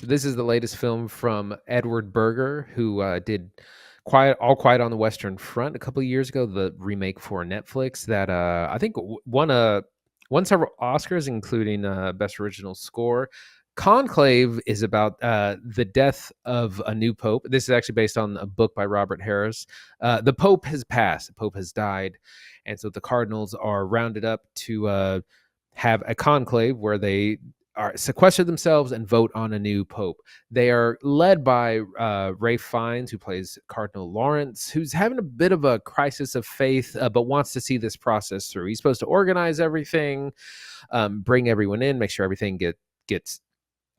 This is the latest film from Edward Berger, who did All Quiet on the Western Front a couple of years ago, the remake for Netflix that I think won several Oscars, including Best Original Score. Conclave is about the death of a new pope. This is actually based on a book by Robert Harris. The pope has passed. The pope has died, and so the cardinals are rounded up to have a conclave where they are sequester themselves and vote on a new pope. They are led by Ralph Fiennes, who plays Cardinal Lawrence, who's having a bit of a crisis of faith, but wants to see this process through. He's supposed to organize everything, bring everyone in, make sure everything gets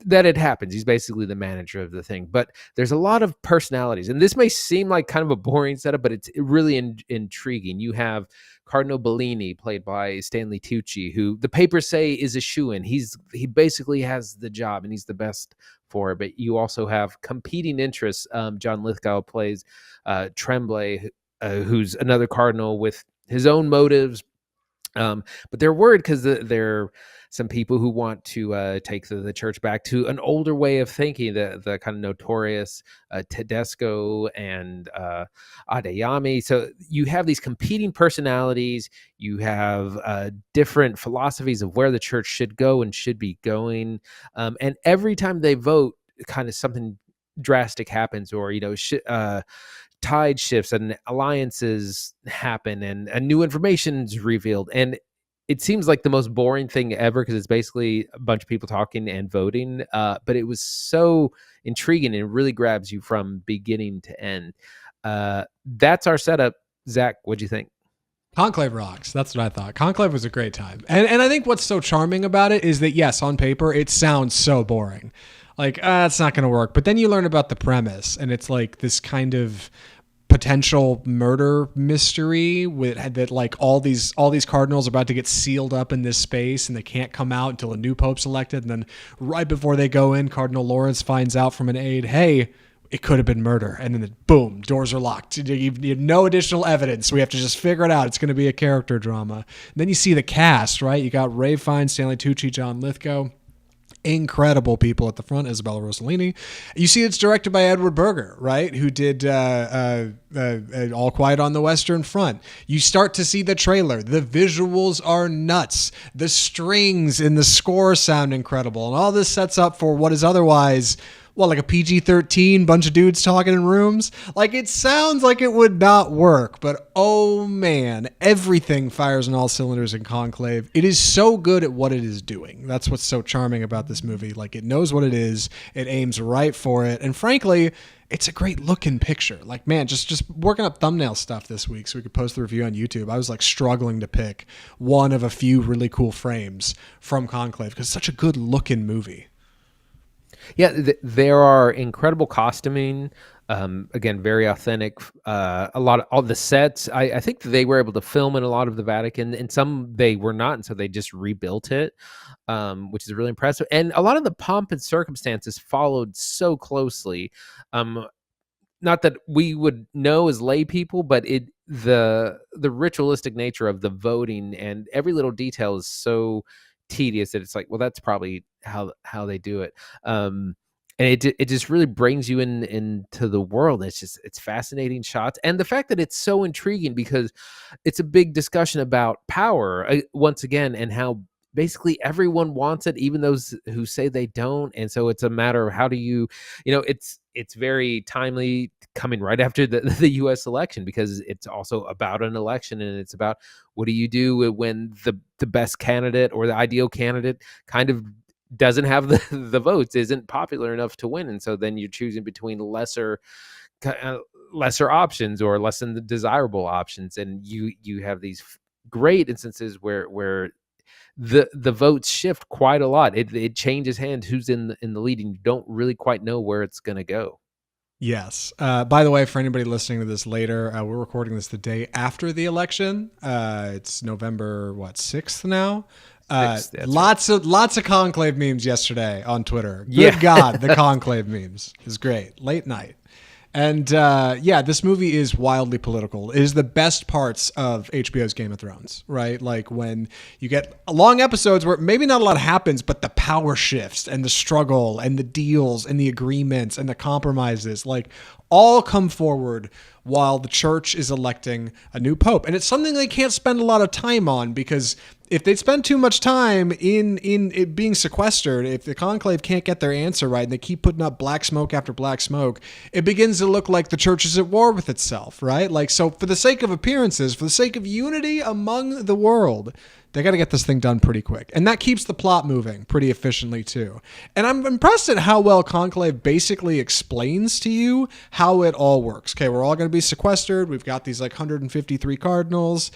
that it happens. He's basically the manager of the thing. But there's a lot of personalities. And this may seem like kind of a boring setup, but it's really intriguing. You have Cardinal Bellini, played by Stanley Tucci, who the papers say is a shoo-in. He basically has the job and he's the best for it. But you also have competing interests. John Lithgow plays Tremblay, who's another cardinal with his own motives. But they're worried because they're some people who want to take the church back to an older way of thinking, the kind of notorious Tedesco and Adeyemi. So you have these competing personalities. You have different philosophies of where the church should go and should be going. And every time they vote, kind of something drastic happens, or tide shifts and alliances happen, and new information is revealed. And it seems like the most boring thing ever because it's basically a bunch of people talking and voting. But it was so intriguing and it really grabs you from beginning to end. That's our setup. Zach, what'd you think? Conclave rocks. That's what I thought. Conclave was a great time. And I think what's so charming about it is that, yes, on paper, it sounds so boring. Like, it's not going to work. But then you learn about the premise, and it's like this kind of potential murder mystery that like all these cardinals are about to get sealed up in this space and they can't come out until a new pope's elected. And then right before they go in, Cardinal Lawrence finds out from an aide, hey, it could have been murder. And then boom, doors are locked. You have no additional evidence. We have to just figure it out. It's going to be a character drama. And then you see the cast, right? You got Ralph Fiennes, Stanley Tucci, John Lithgow. Incredible people at the front, Isabella Rossellini. You see it's directed by Edward Berger, right, who did All Quiet on the Western Front. You start to see the trailer. The visuals are nuts. The strings in the score sound incredible. And all this sets up for what is otherwise, like a PG-13, bunch of dudes talking in rooms. Like, it sounds like it would not work, but oh man, everything fires on all cylinders in Conclave. It is so good at what it is doing. That's what's so charming about this movie. Like, it knows what it is, it aims right for it, and frankly, it's a great looking picture. Like, man, just working up thumbnail stuff this week so we could post the review on YouTube. I was like struggling to pick one of a few really cool frames from Conclave because it's such a good looking movie. Yeah, there are incredible costuming. Again, very authentic. All the sets. I think they were able to film in a lot of the Vatican, and some they were not, and so they just rebuilt it, which is really impressive. And a lot of the pomp and circumstances followed so closely. Not that we would know as lay people, but the ritualistic nature of the voting and every little detail is so tedious that it's like, well, that's probably how they do it. And it just really brings you into the world. It's fascinating shots, and the fact that it's so intriguing because it's a big discussion about power once again, and how basically everyone wants it, even those who say they don't. And so it's a matter of how do it's very timely, coming right after the U.S. election, because it's also about an election, and it's about what do you do when the best candidate or the ideal candidate kind of doesn't have the votes, isn't popular enough to win, and so then you're choosing between lesser options or less than the desirable options, and you have these great instances where the votes shift quite a lot. It changes hands who's in the lead, and you don't really quite know where it's going to go. Yes. By the way, for anybody listening to this later, we're recording this the day after the election. It's November 6th now. Lots of Conclave memes yesterday on Twitter. Good God, the Conclave memes is great. Late night. And yeah, this movie is wildly political. It is the best parts of HBO's Game of Thrones, right? Like when you get long episodes where maybe not a lot happens, but the power shifts and the struggle and the deals and the agreements and the compromises, like all come forward while the church is electing a new pope. And it's something they can't spend a lot of time on, because if they spend too much time in it being sequestered, if the conclave can't get their answer right and they keep putting up black smoke after black smoke, it begins to look like the church is at war with itself, right? Like, so for the sake of appearances, for the sake of unity among the world, they got to get this thing done pretty quick. And that keeps the plot moving pretty efficiently too. And I'm impressed at how well Conclave basically explains to you how it all works. Okay, we're all going to be sequestered. We've got these like 153 cardinals.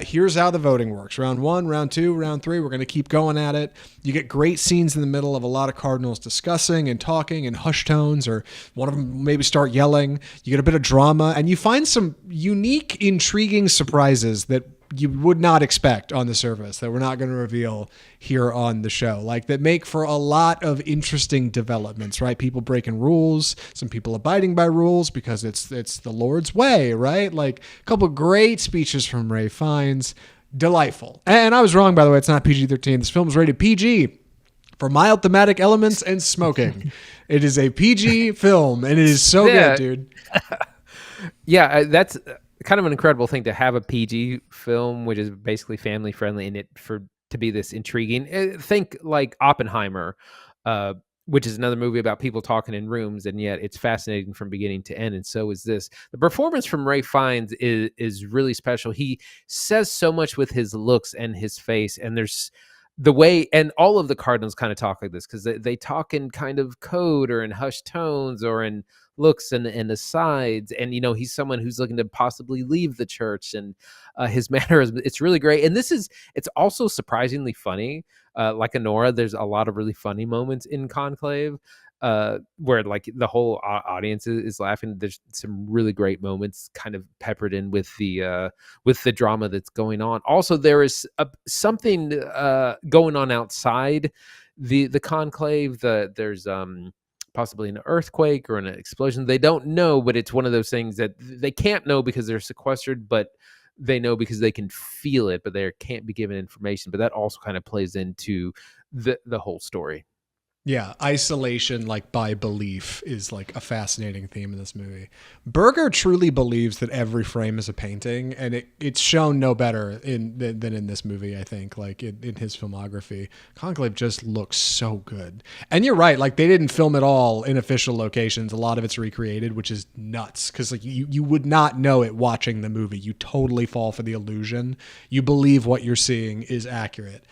Here's how the voting works. Round 1, round 2, round 3. We're going to keep going at it. You get great scenes in the middle of a lot of cardinals discussing and talking in hushed tones, or one of them maybe start yelling. You get a bit of drama, and you find some unique, intriguing surprises that you would not expect on the surface, that we're not going to reveal here on the show, like that make for a lot of interesting developments, right? People breaking rules, some people abiding by rules because it's the Lord's way, right? Like a couple great speeches from Ralph Fiennes. Delightful. And I was wrong, by the way. It's not PG-13. This film is rated PG for mild thematic elements and smoking. It is a PG film, and it is so good, dude. Yeah, that's kind of an incredible thing to have a PG film, which is basically family friendly, and it for to be this intriguing. Think like Oppenheimer, which is another movie about people talking in rooms, and yet it's fascinating from beginning to end. And so is this. The performance from Ralph Fiennes is really special. He says so much with his looks and his face, and there's the way, and all of the cardinals kind of talk like this because they talk in kind of code or in hushed tones or in looks and asides. And he's someone who's looking to possibly leave the church, and his mannerism, it's really great. And it's also surprisingly funny. Like Honora, there's a lot of really funny moments in Conclave, where like the whole audience is laughing. There's some really great moments kind of peppered in with the drama that's going on. Also, there is something going on outside the conclave. There's possibly an earthquake or an explosion. They don't know, but it's one of those things that they can't know because they're sequestered, but they know because they can feel it, but they can't be given information. But that also kind of plays into the whole story. Yeah, isolation, like by belief, is like a fascinating theme in this movie. Berger truly believes that every frame is a painting, and it's shown no better than in this movie, I think, like in his filmography. Conclave just looks so good. And you're right, like they didn't film it all in official locations. A lot of it's recreated, which is nuts, because like you would not know it watching the movie. You totally fall for the illusion. You believe what you're seeing is accurate.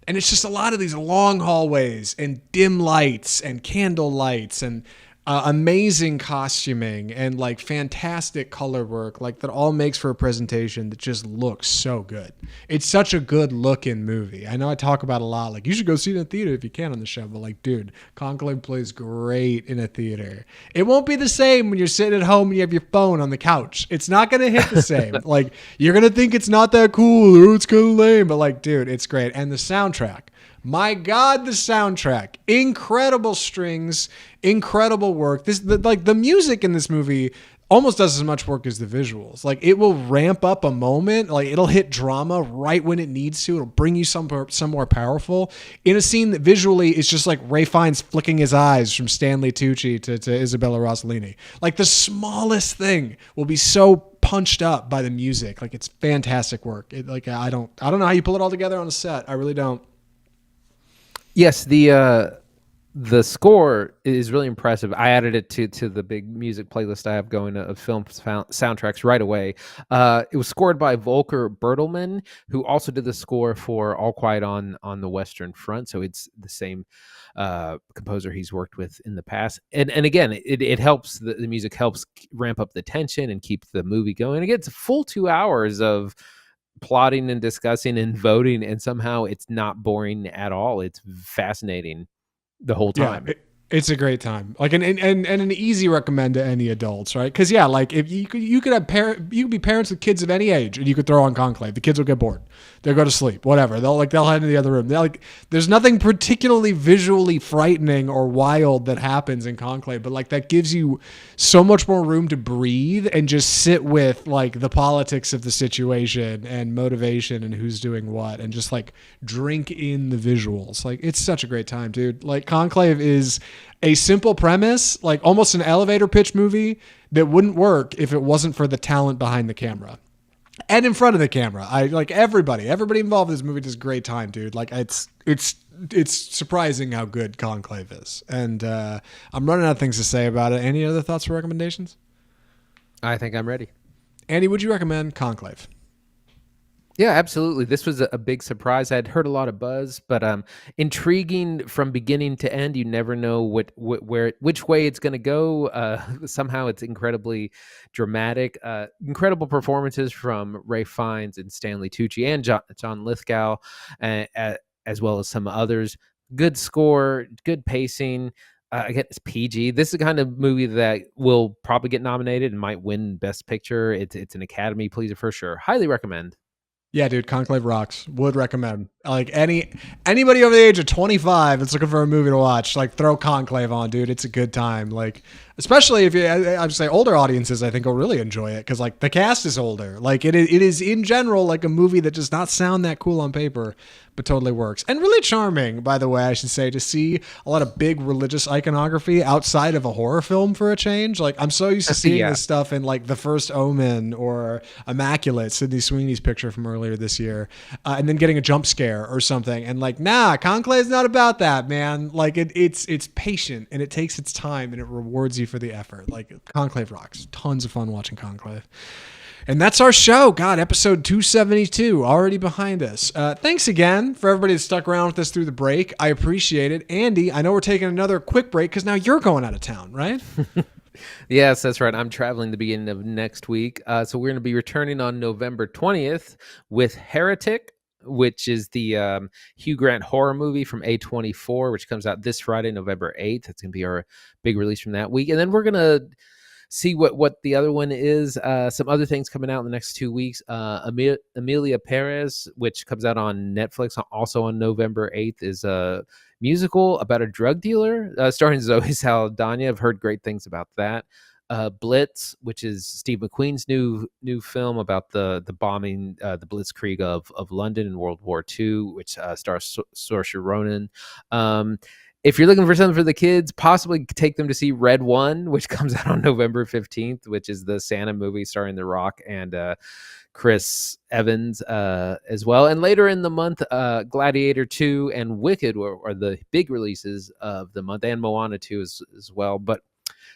And it's just a lot of these long hallways and dim lights and candle lights and amazing costuming and like fantastic color work, like that all makes for a presentation that just looks so good. It's such a good looking movie. I know I talk about a lot, like you should go see it in a theater if you can on the show, but like, dude, Conclave plays great in a theater. It won't be the same when you're sitting at home and you have your phone on the couch. It's not going to hit the same. Like you're going to think it's not that cool or it's kind of lame, but like, dude, it's great. And the soundtrack. My God, the soundtrack. Incredible strings, incredible work. The music in this movie almost does as much work as the visuals. Like it will ramp up a moment, like it'll hit drama right when it needs to. It'll bring you some more powerful in a scene that visually is just like Ralph Fiennes flicking his eyes from Stanley Tucci to Isabella Rossellini. Like the smallest thing will be so punched up by the music. Like it's fantastic work. I don't know how you pull it all together on a set. I really don't. Yes, the score is really impressive. I added it to the big music playlist I have going of film soundtracks right away. It was scored by Volker Bertelmann, who also did the score for All Quiet on the Western Front. So it's the same composer he's worked with in the past. And again, it helps, the music helps ramp up the tension and keep the movie going. Again, it's a full 2 hours of plotting and discussing and voting, and somehow it's not boring at all. It's fascinating the whole time. Yeah, It's a great time, like and an easy recommend to any adults, right? Because yeah, like if you could have you could be parents with kids of any age, and you could throw on Conclave. The kids will get bored, they'll go to sleep, whatever. They'll head into the other room. There's nothing particularly visually frightening or wild that happens in Conclave, but like that gives you so much more room to breathe and just sit with like the politics of the situation and motivation and who's doing what, and just like drink in the visuals. Like it's such a great time, dude. Like Conclave is a simple premise, like almost an elevator pitch movie that wouldn't work if it wasn't for the talent behind the camera and in front of the camera. I like everybody involved in this movie does a great time, dude. Like it's surprising how good Conclave is. And I'm running out of things to say about it. Any other thoughts or recommendations? I think I'm ready. Andy, would you recommend Conclave? Yeah, absolutely. This was a big surprise. I'd heard a lot of buzz, but intriguing from beginning to end. You never know which way it's going to go. Somehow it's incredibly dramatic. Incredible performances from Ralph Fiennes and Stanley Tucci and John Lithgow, as well as some others. Good score, good pacing. Again, it's PG. This is the kind of movie that will probably get nominated and might win Best Picture. It's an Academy pleaser for sure. Highly recommend. Yeah, dude, Conclave rocks. Would recommend. Like anybody over the age of 25 that's looking for a movie to watch, like throw Conclave on, dude. It's a good time. Like especially if I would say older audiences, I think will really enjoy it because like the cast is older. Like it is in general like a movie that does not sound that cool on paper, but totally works. And really charming, by the way, I should say, to see a lot of big religious iconography outside of a horror film for a change. Like I'm so used to seeing this stuff in like The First Omen or Immaculate, Sydney Sweeney's picture from earlier this year, and then getting a jump scare or something. And like, nah, Conclave's not about that, man. Like it's patient and it takes its time and it rewards you for the effort. Like Conclave rocks. Tons of fun watching Conclave. And that's our show. God, episode 272 already behind us. Thanks again for everybody that stuck around with us through the break. I appreciate it. Andy, I know we're taking another quick break because now you're going out of town, right? Yes, that's right. I'm traveling the beginning of next week. So we're going to be returning on November 20th with Heretic, which is the Hugh Grant horror movie from A24, which comes out this Friday, November 8th. It's going to be our big release from that week. And then we're going to see what the other one is. Some other things coming out in the next 2 weeks. Emilia Perez, which comes out on Netflix also on November 8th, is a musical about a drug dealer starring Zoe Saldana. I've heard great things about that. Blitz, which is Steve McQueen's new film about the bombing, the Blitzkrieg of London in World War II, which stars Saoirse Ronan. If you're looking for something for the kids, possibly take them to see Red One, which comes out on November 15th, which is the Santa movie starring The Rock and Chris Evans as well. And later in the month, Gladiator 2 and Wicked are the big releases of the month, and Moana 2 as well. But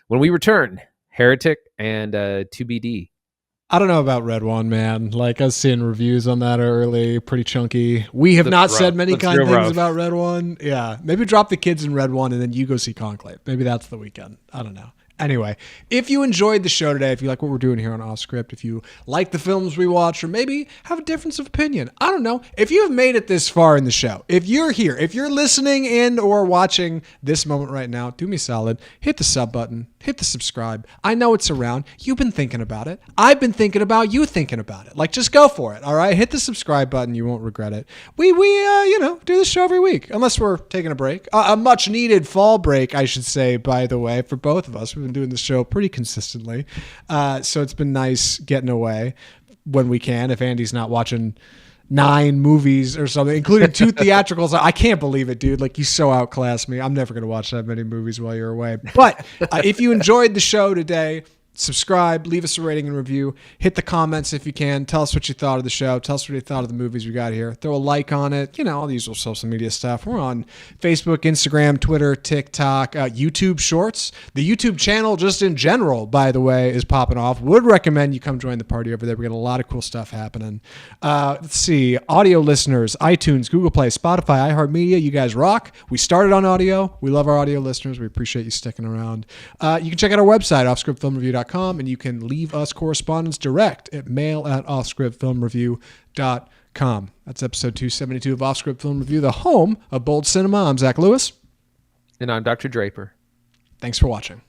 when we return, Heretic and 2BD. I don't know about Red One, man. Like I was seeing reviews on that early, pretty chunky. We have not said many kind things about Red One. Yeah, maybe drop the kids in Red One and then you go see Conclave. Maybe that's the weekend. I don't know. Anyway, if you enjoyed the show today, if you like what we're doing here on Off Script, if you like the films we watch, or maybe have a difference of opinion, I don't know. If you have made it this far in the show, if you're here, if you're listening and or watching this moment right now, do me a solid, hit the sub button, hit the subscribe. I know it's around. You've been thinking about it. I've been thinking about you thinking about it. Like, just go for it, all right? Hit the subscribe button. You won't regret it. We do this show every week, unless we're taking a break. A much-needed fall break, I should say, by the way, for both of us. We've been doing this show pretty consistently. So it's been nice getting away when we can, if Andy's not watching 9 movies or something, including 2 theatricals. I can't believe it, dude. Like, you so outclassed me. I'm never going to watch that many movies while you're away. But if you enjoyed the show today, subscribe, leave us a rating and review, hit the comments if you can, tell us what you thought of the show, tell us what you thought of the movies we got here, throw a like on it, all the usual social media stuff. We're on Facebook, Instagram, Twitter, TikTok, YouTube Shorts. The YouTube channel, just in general, by the way, is popping off. Would recommend you come join the party over there. We got a lot of cool stuff happening. Let's see, audio listeners, iTunes, Google Play, Spotify, iHeartMedia, you guys rock. We started on audio. We love our audio listeners. We appreciate you sticking around. You can check out our website, offscriptfilmreview.com, and you can leave us correspondence direct at mail@offscriptfilmreview.com. That's episode 272 of Offscript Film Review, the home of bold cinema. I'm Zach Lewis. And I'm Dr. Draper. Thanks for watching.